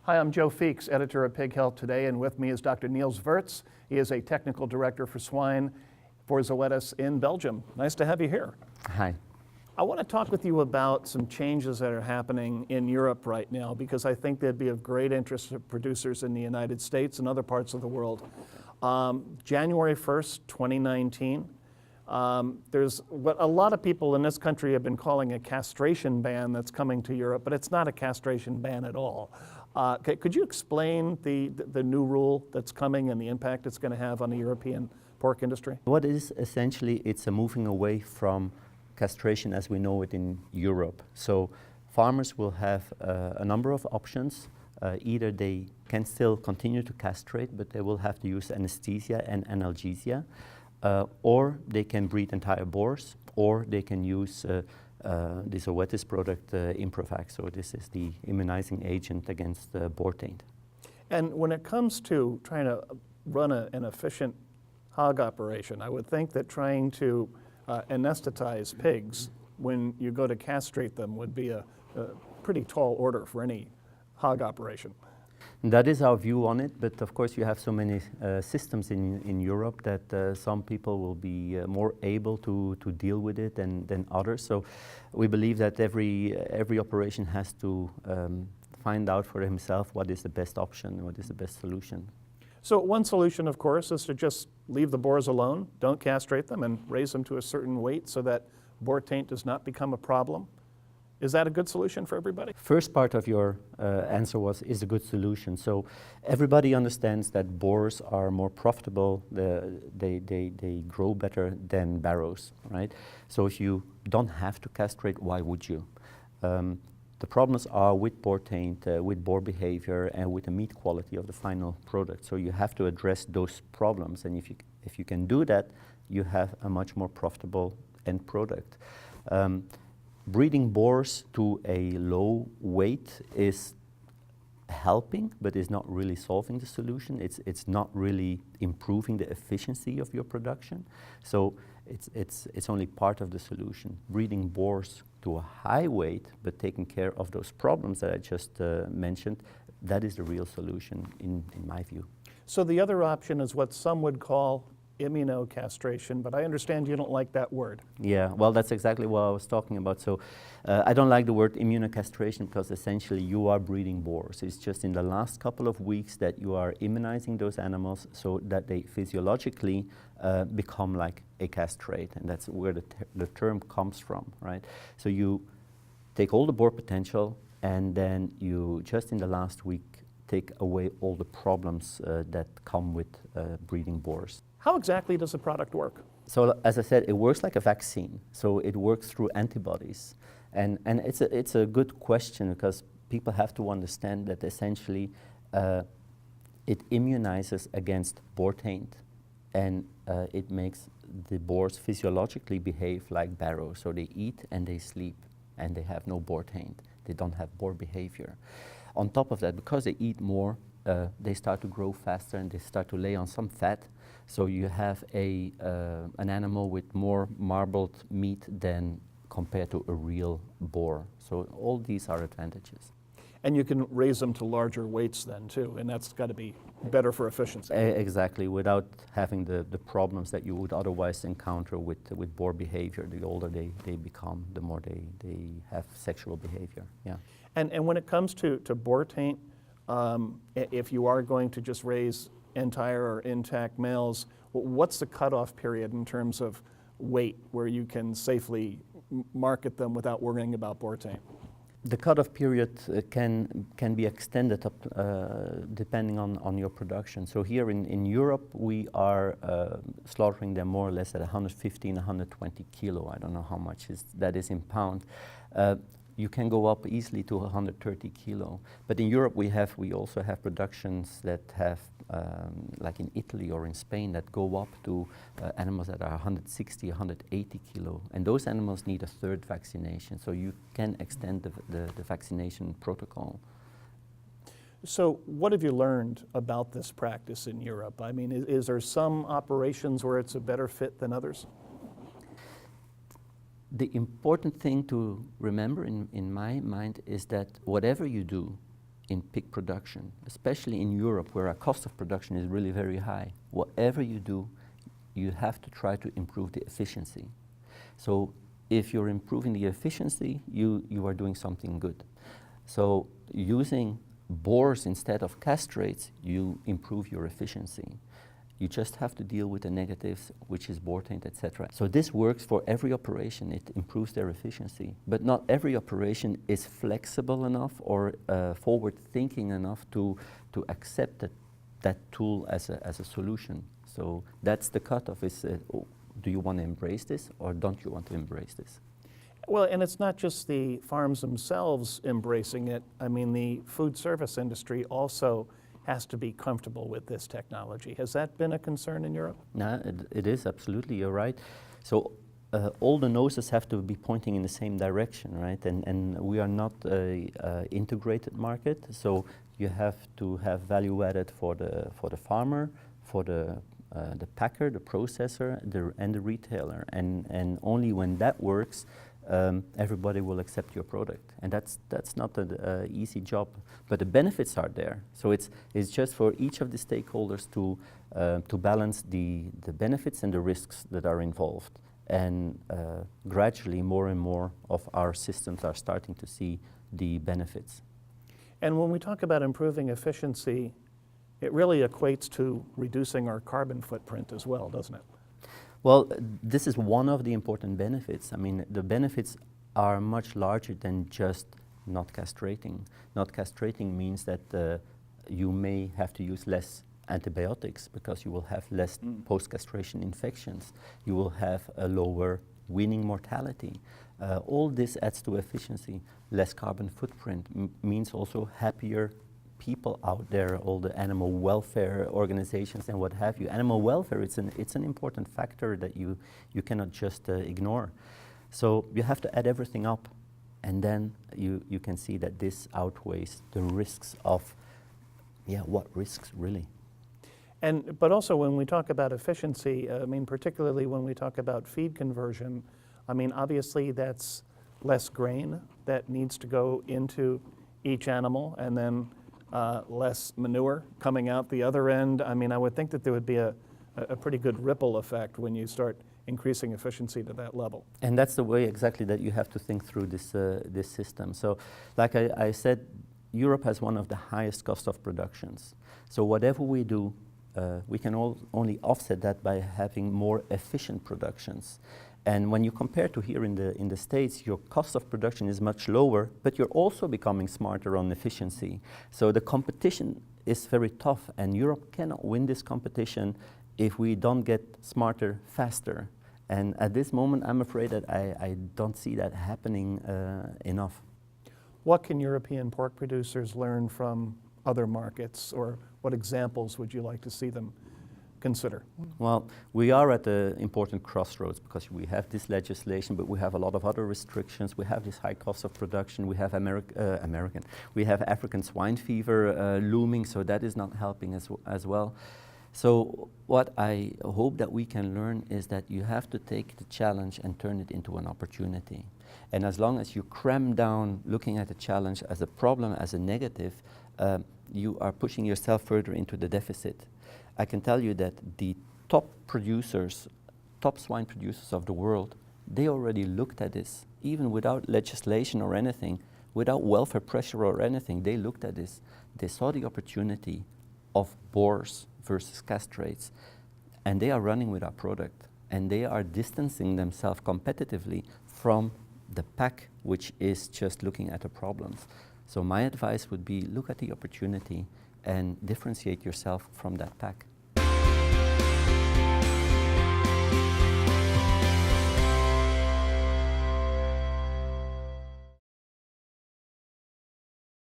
Hi, I'm Joe Feeks, editor of Pig Health Today, and with me is Dr. Niels Wuyts. He is a technical director for swine for Zoetis in Belgium. Nice to have you here. Hi. I want to talk with you about some changes that are happening in Europe right now, because I think they'd be of great interest to producers in the United States and other parts of the world. January 1st, 2019, there's what a lot of people in this country have been calling a castration ban that's coming to Europe, but it's not a castration ban at all. Could you explain the new rule that's coming and the impact it's going to have on the European pork industry? What is essentially, it's a moving away from castration as we know it in Europe. So farmers will have a number of options. Either they can still continue to castrate, but they will have to use anesthesia and analgesia, or they can breed entire boars, or they can use the Zoetis product, Improvac. So this is the immunizing agent against boar taint. And when it comes to trying to run an efficient hog operation, I would think that trying to anesthetize pigs when you go to castrate them would be a pretty tall order for any hog operation. That is our view on it, but of course you have so many systems in Europe that some people will be more able to deal with it than others. So we believe that every operation has to find out for himself what is the best option, what is the best solution. So one solution, of course, is to just leave the boars alone, don't castrate them, and raise them to a certain weight so that boar taint does not become a problem. Is that a good solution for everybody? First part of your answer is a good solution. So everybody understands that boars are more profitable, they grow better than barrows, right? So if you don't have to castrate, why would you? The problems are with boar taint, with boar behavior, and with the meat quality of the final product. So you have to address those problems, and if you can do that, you have a much more profitable end product. Breeding boars to a low weight is helping, but is not really solving the solution. It's not really improving the efficiency of your production. So it's only part of the solution. Breeding boars to a high weight, but taking care of those problems that I just mentioned, that is the real solution in my view. So the other option is what some would call immunocastration, but I understand you don't like that word. Yeah, well, that's exactly what I was talking about. So I don't like the word immunocastration because essentially you are breeding boars. It's just in the last couple of weeks that you are immunizing those animals so that they physiologically become like a castrate, and that's where the term comes from, right? So you take all the boar potential and then you just in the last week take away all the problems that come with breeding boars. How exactly does the product work? So as I said, it works like a vaccine. So it works through antibodies. And it's a good question because people have to understand that essentially it immunizes against boar taint, and it makes the boars physiologically behave like barrows. So they eat and they sleep and they have no boar taint. They don't have boar behavior. On top of that, because they eat more, they start to grow faster and they start to lay on some fat. So you have an animal with more marbled meat than compared to a real boar. So all these are advantages. And you can raise them to larger weights then too, and that's got to be better for efficiency. Exactly, without having the problems that you would otherwise encounter with boar behavior. The older they become, the more they have sexual behavior. Yeah. And when it comes to boar taint, if you are going to just raise entire or intact males, what's the cutoff period in terms of weight where you can safely market them without worrying about boar taint? The cutoff period can be extended up depending on your production. So here in Europe, we are slaughtering them more or less at 115, 120 kilo. I don't know how much that is in pound. You can go up easily to 130 kilo. But in Europe, we also have productions that have, like in Italy or in Spain, that go up to animals that are 160, 180 kilo. And those animals need a third vaccination. So you can extend the vaccination protocol. So what have you learned about this practice in Europe? I mean, is there some operations where it's a better fit than others? The important thing to remember in my mind is that whatever you do, in pig production, especially in Europe where our cost of production is really very high. Whatever you do, you have to try to improve the efficiency. So if you're improving the efficiency, you are doing something good. So using boars instead of castrates, you improve your efficiency. You just have to deal with the negatives, which is boar taint, etc. So this works for every operation. It improves their efficiency. But not every operation is flexible enough or forward-thinking enough to accept that tool as a solution. So that's the cutoff. Is do you want to embrace this or don't you want to embrace this? Well, and it's not just the farms themselves embracing it. I mean, the food service industry also has to be comfortable with this technology. Has that been a concern in Europe? No, it is, absolutely, you're right. So all the noses have to be pointing in the same direction, right? And we are not an integrated market, so you have to have value added for the farmer, for the packer, the processor, and the retailer. And only when that works, everybody will accept your product, and that's not an easy job, but the benefits are there. So it's just for each of the stakeholders to balance the benefits and the risks that are involved, and gradually more and more of our systems are starting to see the benefits. And when we talk about improving efficiency, it really equates to reducing our carbon footprint as well, doesn't it? Well, this is one of the important benefits. I mean, the benefits are much larger than just not castrating. Not castrating means that you may have to use less antibiotics because you will have less post-castration infections. You will have a lower weaning mortality. All this adds to efficiency. Less carbon footprint means also happier people out there, all the animal welfare organizations and what have you. Animal welfare, it's an important factor that you cannot just ignore. So you have to add everything up, and then you can see that this outweighs the risks of, what risks really? But also when we talk about efficiency, I mean, particularly when we talk about feed conversion, I mean, obviously that's less grain that needs to go into each animal, and then less manure coming out the other end. I mean, I would think that there would be a pretty good ripple effect when you start increasing efficiency to that level. And that's the way exactly that you have to think through this system. So like I said, Europe has one of the highest cost of productions. So whatever we do, we can only offset that by having more efficient productions. And when you compare to here in the States, your cost of production is much lower, but you're also becoming smarter on efficiency. So the competition is very tough, and Europe cannot win this competition if we don't get smarter faster. And at this moment, I'm afraid that I don't see that happening enough. What can European pork producers learn from other markets, or what examples would you like to see them consider? Well, we are at an important crossroads because we have this legislation, but we have a lot of other restrictions. We have this high cost of production. We have we have African swine fever looming, so that is not helping as well. So what I hope that we can learn is that you have to take the challenge and turn it into an opportunity. And as long as you cram down looking at the challenge as a problem, as a negative, you are pushing yourself further into the deficit. I can tell you that the top swine producers of the world, they already looked at this, even without legislation or anything, without welfare pressure or anything. They looked at this. They saw the opportunity of boars versus castrates, and they are running with our product, and they are distancing themselves competitively from the pack, which is just looking at the problems. So my advice would be, look at the opportunity and differentiate yourself from that pack.